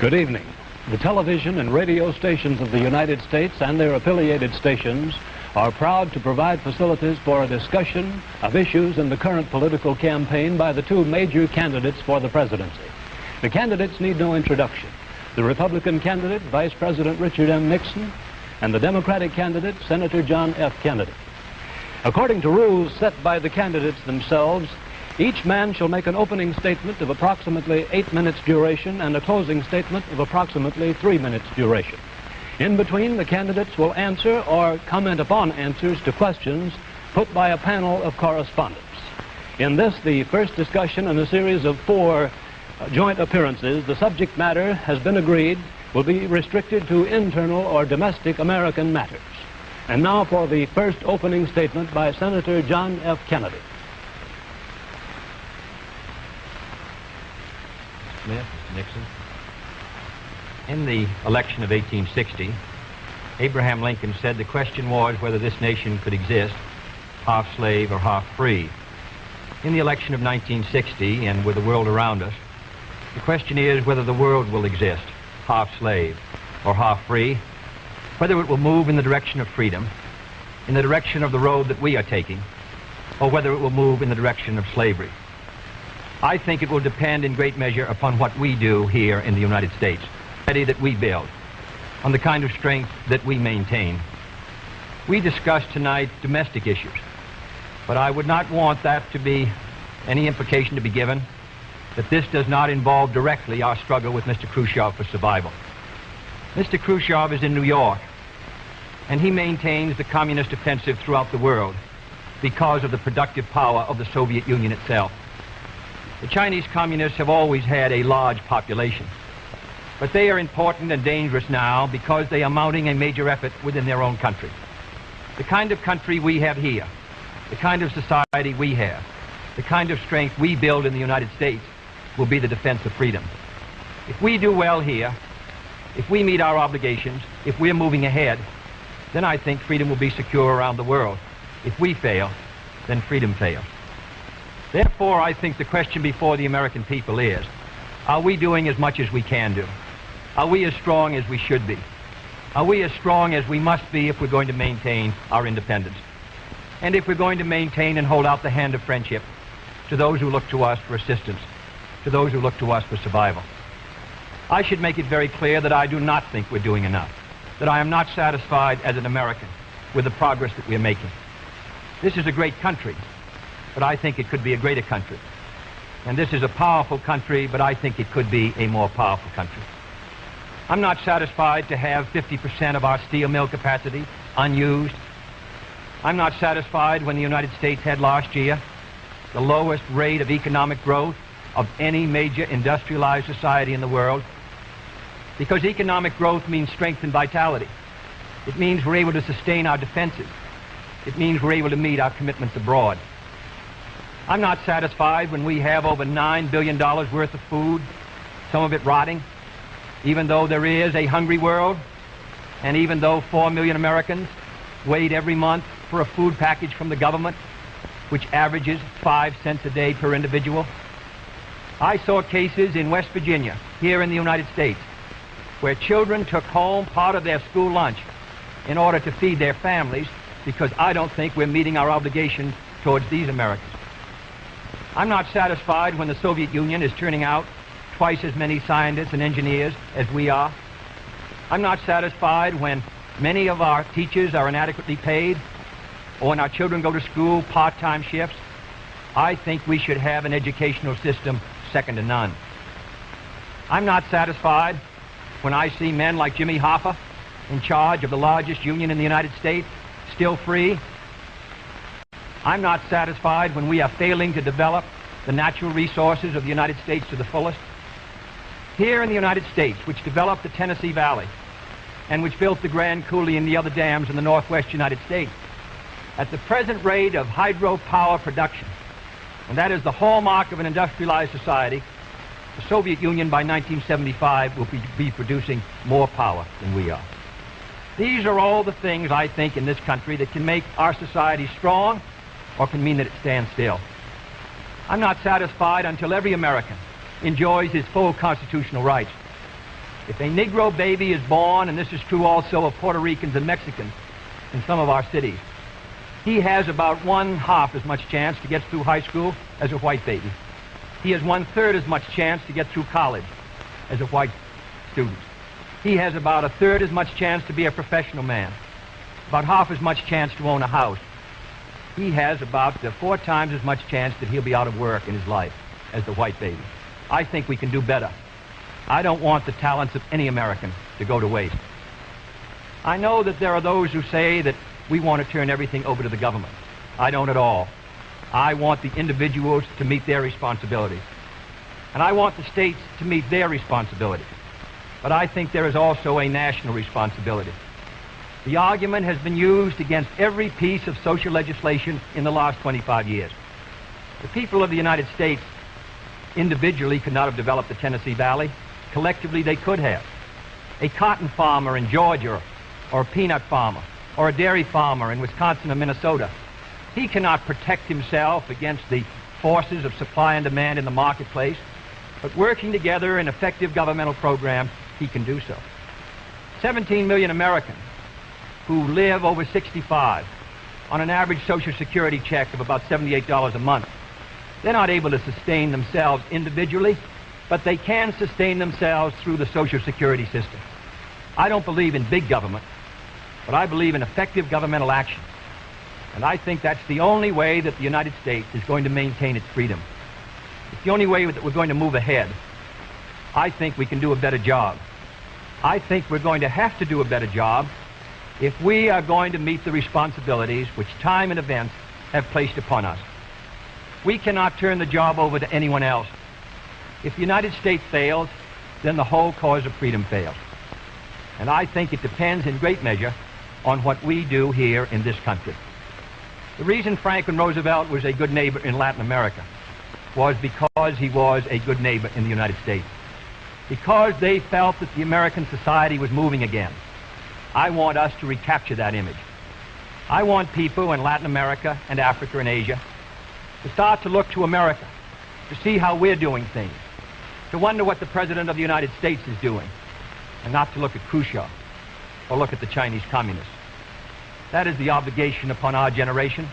Good evening. The television and radio stations of the United States and their affiliated stations are proud to provide facilities for a discussion of issues in the current political campaign by the two major candidates for the presidency. The candidates need no introduction. The Republican candidate, Vice President Richard M. Nixon, and the Democratic candidate, Senator John F. Kennedy. According to rules set by the candidates themselves, each man shall make an opening statement of approximately 8 minutes duration and a closing statement of approximately 3 minutes duration. In between, the candidates will answer or comment upon answers to questions put by a panel of correspondents. In this, the first discussion in a series of 4 joint appearances, the subject matter has been agreed will be restricted to internal or domestic American matters. And now for the first opening statement by Senator John F. Kennedy. Smith, Nixon. In the election of 1860, Abraham Lincoln said the question was whether this nation could exist half slave or half free. In the election of 1960, and with the world around us, the question is whether the world will exist half slave or half free, whether it will move in the direction of freedom, in the direction of the road that we are taking, or whether it will move in the direction of slavery. I think it will depend in great measure upon what we do here in the United States, that we build, on the kind of strength that we maintain. We discussed tonight domestic issues, but I would not want that to be any implication to be given that this does not involve directly our struggle with Mr. Khrushchev for survival. Mr. Khrushchev is in New York, and he maintains the communist offensive throughout the world because of the productive power of the Soviet Union itself. The Chinese communists have always had a large population, but they are important and dangerous now because they are mounting a major effort within their own country. The kind of country we have here, the kind of society we have, the kind of strength we build in the United States will be the defense of freedom. If we do well here, if we meet our obligations, if we're moving ahead, then I think freedom will be secure around the world. If we fail, then freedom fails. Therefore, I think the question before the American people is, are we doing as much as we can do? Are we as strong as we should be? Are we as strong as we must be if we're going to maintain our independence? And if we're going to maintain and hold out the hand of friendship to those who look to us for assistance, to those who look to us for survival? I should make it very clear that I do not think we're doing enough, that I am not satisfied as an American with the progress that we're making. This is a great country, but I think it could be a greater country. And this is a powerful country, but I think it could be a more powerful country. I'm not satisfied to have 50% of our steel mill capacity unused. I'm not satisfied when the United States had last year the lowest rate of economic growth of any major industrialized society in the world, because economic growth means strength and vitality. It means we're able to sustain our defenses. It means we're able to meet our commitments abroad. I'm not satisfied when we have over $9 billion worth of food, some of it rotting, even though there is a hungry world, and even though 4 million Americans wait every month for a food package from the government, which averages 5 cents a day per individual. I saw cases in West Virginia, here in the United States, where children took home part of their school lunch in order to feed their families, because I don't think we're meeting our obligations towards these Americans. I'm not satisfied when the Soviet Union is turning out twice as many scientists and engineers as we are. I'm not satisfied when many of our teachers are inadequately paid, or when our children go to school part-time shifts. I think we should have an educational system second to none. I'm not satisfied when I see men like Jimmy Hoffa in charge of the largest union in the United States, still free. I'm not satisfied when we are failing to develop the natural resources of the United States to the fullest. Here in the United States, which developed the Tennessee Valley and which built the Grand Coulee and the other dams in the northwest United States, at the present rate of hydropower production, and that is the hallmark of an industrialized society, the Soviet Union by 1975 will be producing more power than we are. These are all the things, I think, in this country that can make our society strong or can mean that it stands still. I'm not satisfied until every American enjoys his full constitutional rights. If a Negro baby is born, and this is true also of Puerto Ricans and Mexicans in some of our cities, he has about 1/2 as much chance to get through high school as a white baby. He has 1/3 as much chance to get through college as a white student. He has about 1/3 as much chance to be a professional man, about 1/2 as much chance to own a house. He has about 4 times as much chance that he'll be out of work in his life as the white baby. I think we can do better. I don't want the talents of any American to go to waste. I know that there are those who say that we want to turn everything over to the government. I don't at all. I want the individuals to meet their responsibilities. And I want the states to meet their responsibilities. But I think there is also a national responsibility. The argument has been used against every piece of social legislation in the last 25 years. The people of the United States individually could not have developed the Tennessee Valley. Collectively, they could have. A cotton farmer in Georgia, or a peanut farmer, or a dairy farmer in Wisconsin or Minnesota, he cannot protect himself against the forces of supply and demand in the marketplace, but working together in effective governmental programs, he can do so. 17 million Americans who live over 65 on an average Social Security check of about $78 a month. They're not able to sustain themselves individually, but they can sustain themselves through the Social Security system. I don't believe in big government, but I believe in effective governmental action. And I think that's the only way that the United States is going to maintain its freedom. It's the only way that we're going to move ahead. I think we can do a better job. I think we're going to have to do a better job if we are going to meet the responsibilities which time and events have placed upon us. We cannot turn the job over to anyone else. If the United States fails, then the whole cause of freedom fails. And I think it depends in great measure on what we do here in this country. The reason Franklin Roosevelt was a good neighbor in Latin America was because he was a good neighbor in the United States. Because they felt that the American society was moving again. I want us to recapture that image. I want people in Latin America and Africa and Asia to start to look to America, to see how we're doing things, to wonder what the President of the United States is doing, and not to look at Khrushchev or look at the Chinese communists. That is the obligation upon our generation.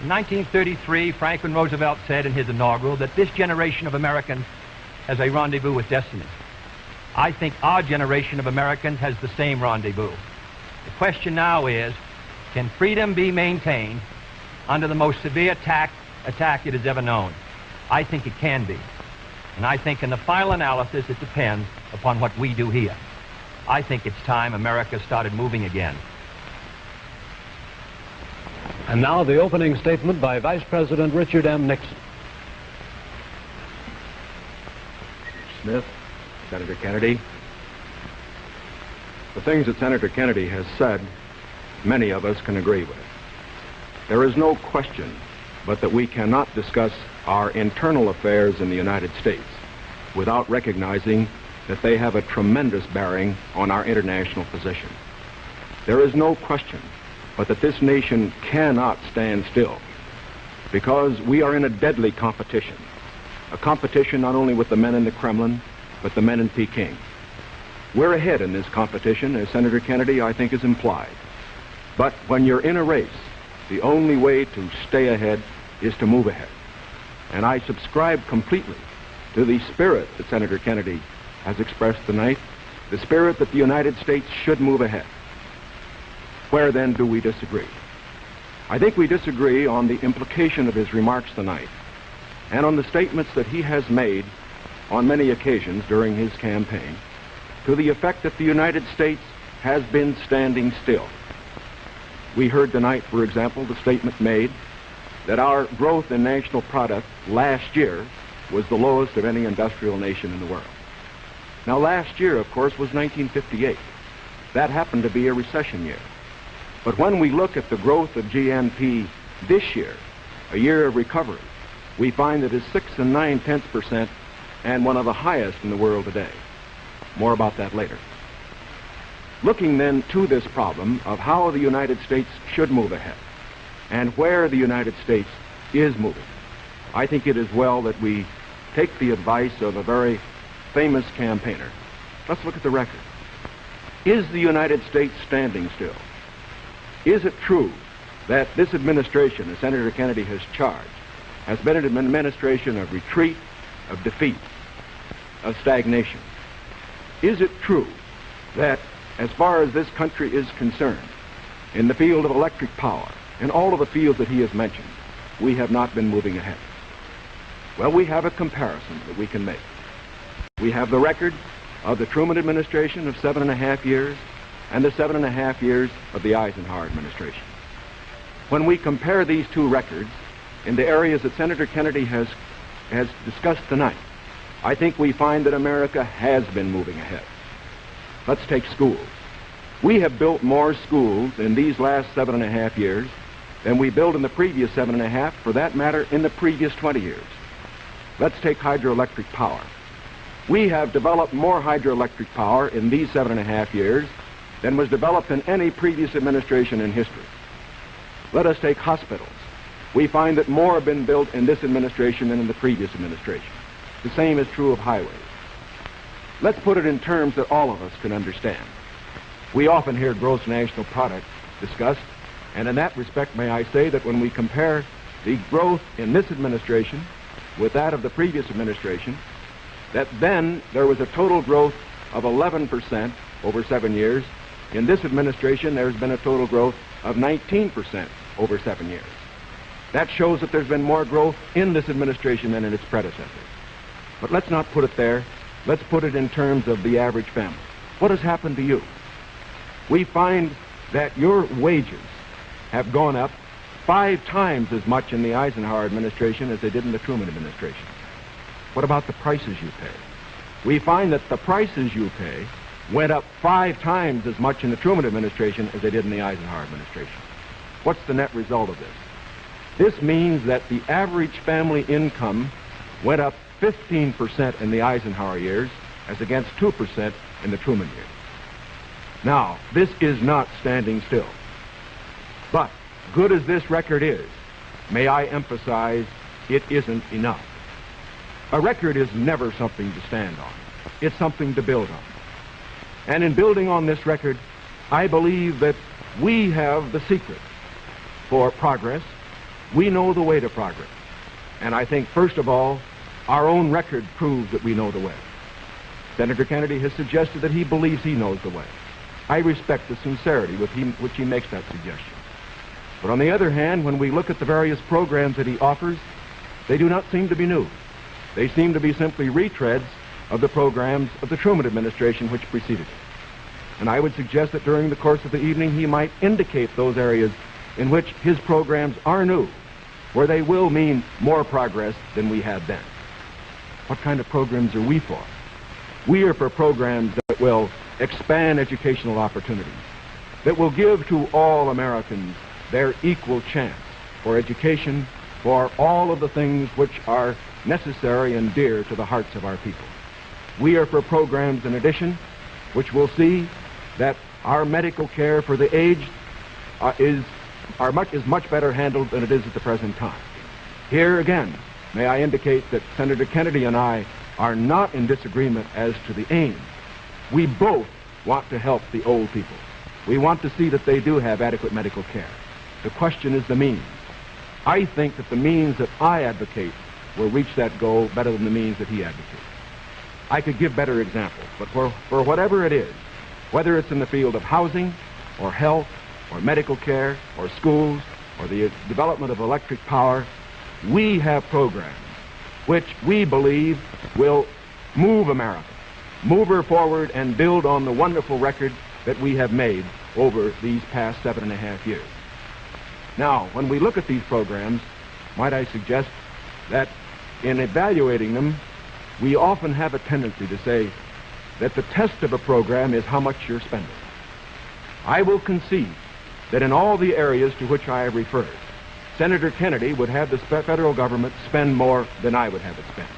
In 1933, Franklin Roosevelt said in his inaugural that this generation of Americans has a rendezvous with destiny. I think our generation of Americans has the same rendezvous. The question now is, can freedom be maintained under the most severe attack it has ever known? I think it can be. And I think in the final analysis, it depends upon what we do here. I think it's time America started moving again. And now the opening statement by Vice President Richard M. Nixon. Smith, Senator Kennedy. The things that Senator Kennedy has said, many of us can agree with. There is no question but that we cannot discuss our internal affairs in the United States without recognizing that they have a tremendous bearing on our international position. There is no question but that this nation cannot stand still because we are in a deadly competition. A competition not only with the men in the Kremlin, but the men in Peking. We're ahead in this competition, as Senator Kennedy, I think, has implied. But when you're in a race, the only way to stay ahead is to move ahead. And I subscribe completely to the spirit that Senator Kennedy has expressed tonight, the spirit that the United States should move ahead. Where then do we disagree? I think we disagree on the implication of his remarks tonight and on the statements that he has made on many occasions during his campaign to the effect that the United States has been standing still. We heard tonight, for example, the statement made that our growth in national product last year was the lowest of any industrial nation in the world. Now, last year, of course, was 1958. That happened to be a recession year. But when we look at the growth of GNP this year, a year of recovery, we find that it's 6 9/10% and one of the highest in the world today. More about that later. Looking then to this problem of how the United States should move ahead and where the United States is moving, I think it is well that we take the advice of a very famous campaigner, Let's look at the record. Is the United States standing still? Is it true that this administration, as Senator Kennedy has charged, has been an administration of retreat, of defeat, of stagnation? Is it true that, as far as this country is concerned, in the field of electric power, in all of the fields that he has mentioned, we have not been moving ahead? Well, we have a comparison that we can make. We have the record of the Truman administration of 7.5 years and the 7.5 years of the Eisenhower administration. When we compare these two records in the areas that Senator Kennedy has discussed tonight, I think we find that America has been moving ahead. Let's take schools. We have built more schools in these last 7.5 years than we built in the previous 7.5, for that matter, in the previous 20 years. Let's take hydroelectric power. We have developed more hydroelectric power in these 7.5 years than was developed in any previous administration in history. Let us take hospitals. We find that more have been built in this administration than in the previous administration. The same is true of highways. Let's put it in terms that all of us can understand. We often hear gross national product discussed, and in that respect, may I say that when we compare the growth in this administration with that of the previous administration, that then there was a total growth of 11% over 7 years. In this administration, there's been a total growth of 19% over 7 years. That shows that there's been more growth in this administration than in its predecessors. But let's not put it there. Let's put it in terms of the average family. What has happened to you? We find that your wages have gone up 5 times as much in the Eisenhower administration as they did in the Truman administration. What about the prices you pay? We find that the prices you pay went up 5 times as much in the Truman administration as they did in the Eisenhower administration. What's the net result of this? This means that the average family income went up 15% in the Eisenhower years as against 2% in the Truman years. Now, this is not standing still. But, good as this record is, may I emphasize, it isn't enough. A record is never something to stand on. It's something to build on. And in building on this record, I believe that we have the secret for progress. We know the way to progress. And I think, first of all, our own record proves that we know the way. Senator Kennedy has suggested that he believes he knows the way. I respect the sincerity with which he makes that suggestion. But on the other hand, when we look at the various programs that he offers, they do not seem to be new. They seem to be simply retreads of the programs of the Truman administration which preceded it. And I would suggest that during the course of the evening he might indicate those areas in which his programs are new, where they will mean more progress than we had then. What kind of programs are we for? We are for programs that will expand educational opportunities, that will give to all Americans their equal chance for education, for all of the things which are necessary and dear to the hearts of our people. We are for programs, in addition, which will see that our medical care for the aged is much better handled than it is at the present time. Here again, may I indicate that Senator Kennedy and I are not in disagreement as to the aim. We both want to help the old people. We want to see that they do have adequate medical care. The question is the means. I think that the means that I advocate will reach that goal better than the means that he advocates. I could give better examples, but for whatever it is, whether it's in the field of housing, or health, or medical care, or schools, or the development of electric power, we have programs which we believe will move America, move her forward and build on the wonderful record that we have made over these past 7.5 years. Now, when we look at these programs, might I suggest that in evaluating them, we often have a tendency to say that the test of a program is how much you're spending. I will concede that in all the areas to which I have referred, Senator Kennedy would have the federal government spend more than I would have it spend.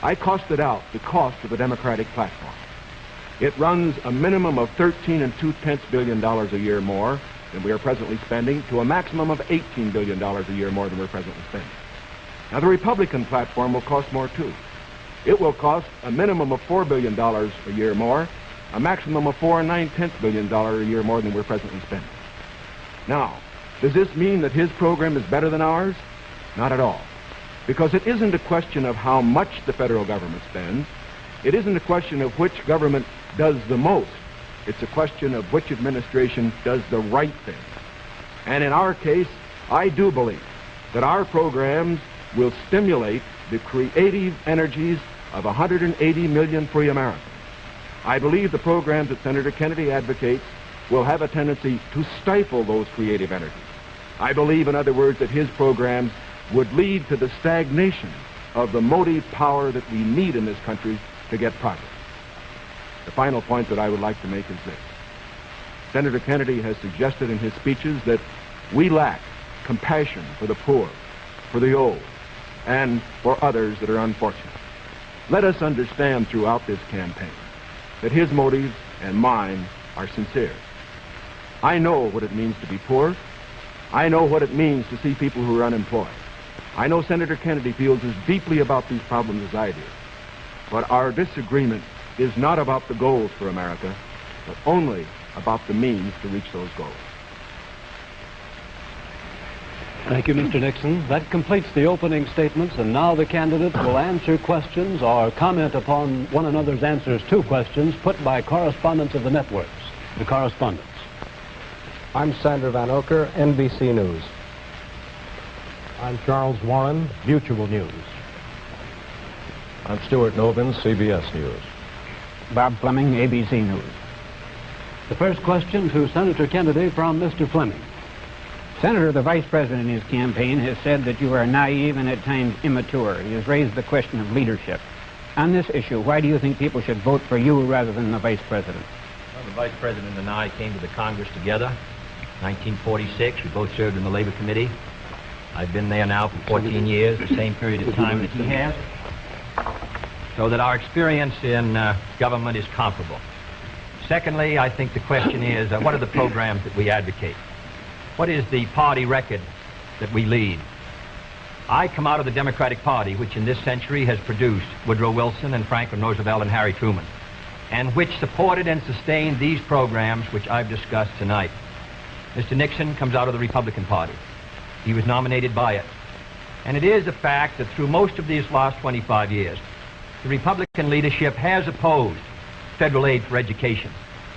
I costed out the cost of the Democratic platform. It runs a minimum of $13.2 billion a year more than we are presently spending, to a maximum of $18 billion a year more than we're presently spending. Now, the Republican platform will cost more, too. It will cost a minimum of $4 billion a year more, a maximum of $4 9/10 billion a year more than we're presently spending. Now, does this mean that his program is better than ours? Not at all. Because it isn't a question of how much the federal government spends. It isn't a question of which government does the most. It's a question of which administration does the right thing. And in our case, I do believe that our programs will stimulate the creative energies of 180 million free Americans. I believe the programs that Senator Kennedy advocates will have a tendency to stifle those creative energies. I believe, in other words, that his programs would lead to the stagnation of the motive power that we need in this country to get progress. The final point that I would like to make is this. Senator Kennedy has suggested in his speeches that we lack compassion for the poor, for the old, and for others that are unfortunate. Let us understand throughout this campaign that his motives and mine are sincere. I know what it means to be poor. I know what it means to see people who are unemployed. I know Senator Kennedy feels as deeply about these problems as I do. But our disagreement is not about the goals for America, but only about the means to reach those goals. Thank you, Mr. Nixon. That completes the opening statements, and now the candidates will answer questions or comment upon one another's answers to questions put by correspondents of the networks. The correspondents. I'm Sandra Van Oker, NBC News. I'm Charles Warren, Mutual News. I'm Stuart Novin, CBS News. Bob Fleming, ABC News. The first question to Senator Kennedy from Mr. Fleming. Senator, the Vice President in his campaign has said that you are naive and at times immature. He has raised the question of leadership. On this issue, why do you think people should vote for you rather than the Vice President? Well, the Vice President and I came to the Congress together, 1946. We both served in the Labor Committee. I've been there now for 14 years, the same period of time that he has. So that our experience in government is comparable. Secondly, I think the question is, what are the programs that we advocate? What is the party record that we lead? I come out of the Democratic Party, which in this century has produced Woodrow Wilson and Franklin Roosevelt and Harry Truman, and which supported and sustained these programs which I've discussed tonight. Mr. Nixon comes out of the Republican Party. He was nominated by it. And it is a fact that through most of these last 25 years, the Republican leadership has opposed federal aid for education,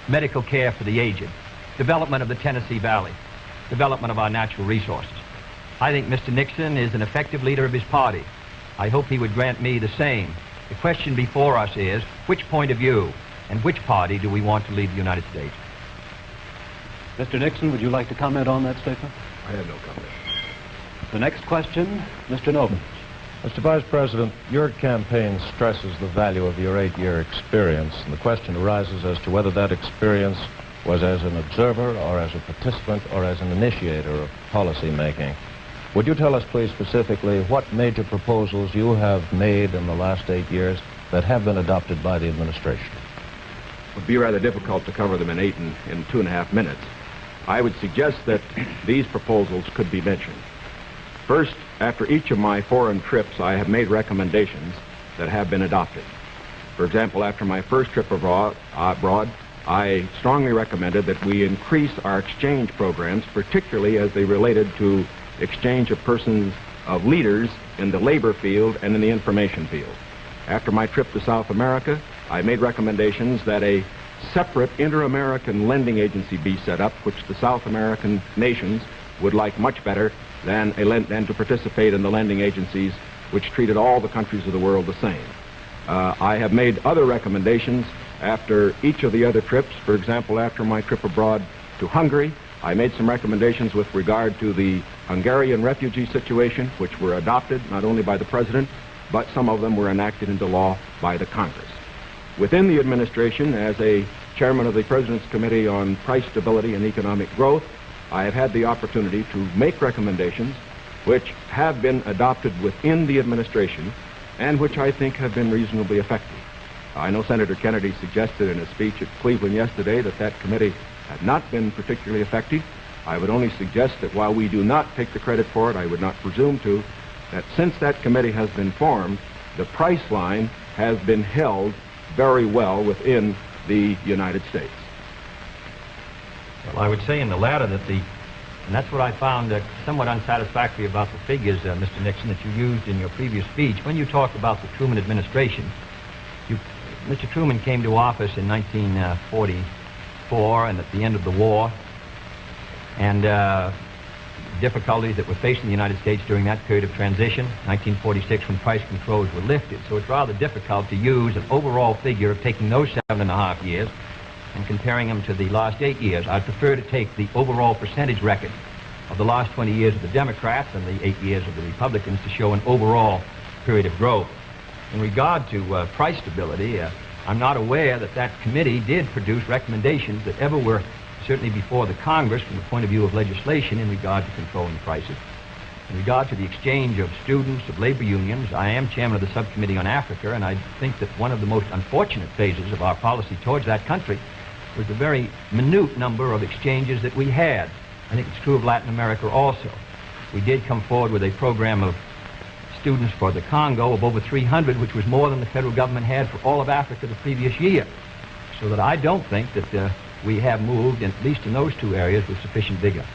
medical care for the aged, development of the Tennessee Valley, development of our natural resources. I think Mr. Nixon is an effective leader of his party. I hope he would grant me the same. The question before us is, which point of view and which party do we want to lead the United States? Mr. Nixon, would you like to comment on that statement? I have no comment. The next question, Mr. Novin. Mr. Vice President, your campaign stresses the value of your 8-year experience, and the question arises as to whether that experience was as an observer or as a participant or as an initiator of policy making. Would you tell us, please, specifically what major proposals you have made in the last 8 years that have been adopted by the administration? It would be rather difficult to cover them in 2.5 minutes. I would suggest that these proposals could be mentioned. First, after each of my foreign trips, I have made recommendations that have been adopted. For example, after my first trip abroad, I strongly recommended that we increase our exchange programs, particularly as they related to exchange of persons, of leaders in the labor field and in the information field. After my trip to South America, I made recommendations that a separate inter-American lending agency be set up, which the South American nations would like much better than to participate in the lending agencies which treated all the countries of the world the same. I have made other recommendations after each of the other trips. For example, after my trip abroad to Hungary, I made some recommendations with regard to the Hungarian refugee situation, which were adopted not only by the President, but some of them were enacted into law by the Congress. Within the administration, as a chairman of the President's Committee on Price Stability and Economic Growth, I have had the opportunity to make recommendations which have been adopted within the administration and which I think have been reasonably effective. I know Senator Kennedy suggested in a speech at Cleveland yesterday that that committee had not been particularly effective. I would only suggest that while we do not take the credit for it, I would not presume to, that since that committee has been formed, the price line has been held very well within the United States. Well, I would say in the latter that and that's what I found somewhat unsatisfactory about the figures, Mr. Nixon, that you used in your previous speech. When you talked about the Truman administration, Mr. Truman came to office in 1944 and at the end of the war, and difficulties that were facing the United States during that period of transition, 1946, when price controls were lifted. So it's rather difficult to use an overall figure of taking those 7.5 years and comparing them to the last 8 years. I'd prefer to take the overall percentage record of the last 20 years of the Democrats and the 8 years of the Republicans to show an overall period of growth. In regard to price stability, I'm not aware that that committee did produce recommendations that ever were certainly before the Congress from the point of view of legislation in regard to controlling prices. In regard to the exchange of students, of labor unions, I am chairman of the subcommittee on Africa, and I think that one of the most unfortunate phases of our policy towards that country was the very minute number of exchanges that we had. I think it's true of Latin America also. We did come forward with a program of students for the Congo of over 300, which was more than the federal government had for all of Africa the previous year. So that I don't think that we have moved, at least in those two areas, with sufficient vigor.